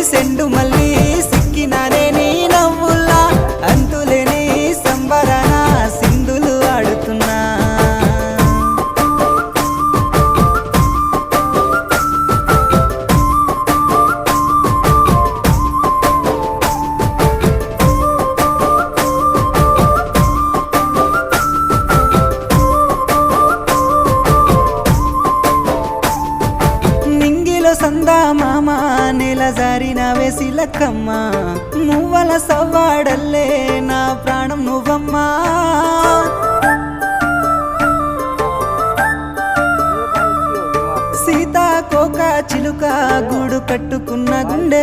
సెండు మళ్ళీ సిక్కినానే నీ నవ్వుల్లా అంతులేని సంబరణ సింధులు ఆడుతున్నా సందా మామ నెల జారిన వేసిలక్కమ్మ మువ్వల సవ్వాడల్లే నా ప్రాణం నువ్వమ్మా సీతాకోక చిలుక గూడు కట్టుకున్న గుండె